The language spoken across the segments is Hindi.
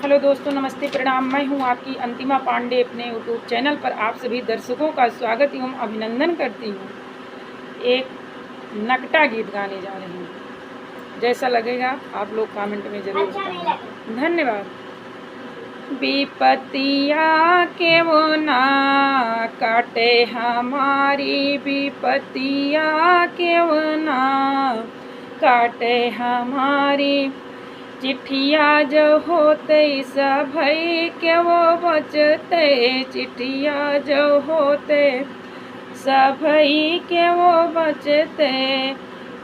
हेलो दोस्तों, नमस्ते, प्रणाम। मैं हूं आपकी अंतिमा पांडे। अपने यूट्यूब चैनल पर आप सभी दर्शकों का स्वागत एवं अभिनंदन करती हूं। एक नकटा गीत गाने जा रही हूं। जैसा लगेगा आप लोग कमेंट में ज़रूर बताएं। धन्यवाद। विपत्तिया के वो ना काटे हमारी, विपत्तिया के वो ना काटे हमारी। चिट्ठिया जो होते सभई के वो बचते, चिट्ठिया जो होते सभई के वो बचते।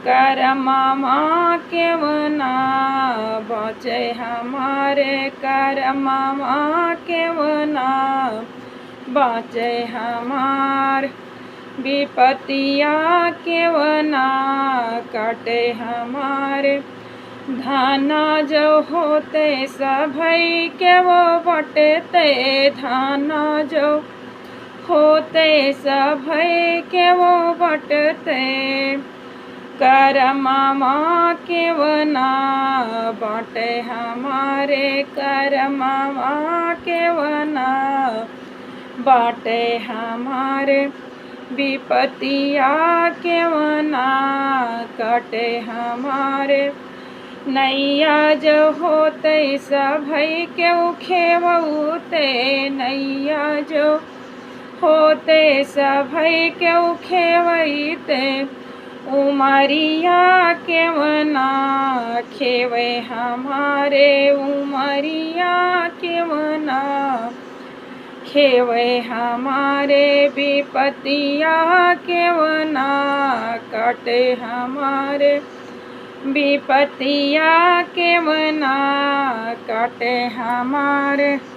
करमामा के वो ना बचे हमारे, करमामा के वो ना बचे हमार। विपत्तिया के वो ना काटे हमारे। धाना जो होते सभई के वो बटते, धाना जो होते सभई के वो बटते। करमामा के वो ना बाटे हमारे, करमामा के वो ना बाटे हमारे। विपत्तिया के वो ना काटे हमारे। नैया जो होते सभई के खेवते, नैया जो होते सभई के खेवते। उमरिया के वना खेवे हमारे, उमरिया के वना खेवे हमारे। विपत्तिया के वना काटे हमारे, विपत्तिया के वना काटे हमारे।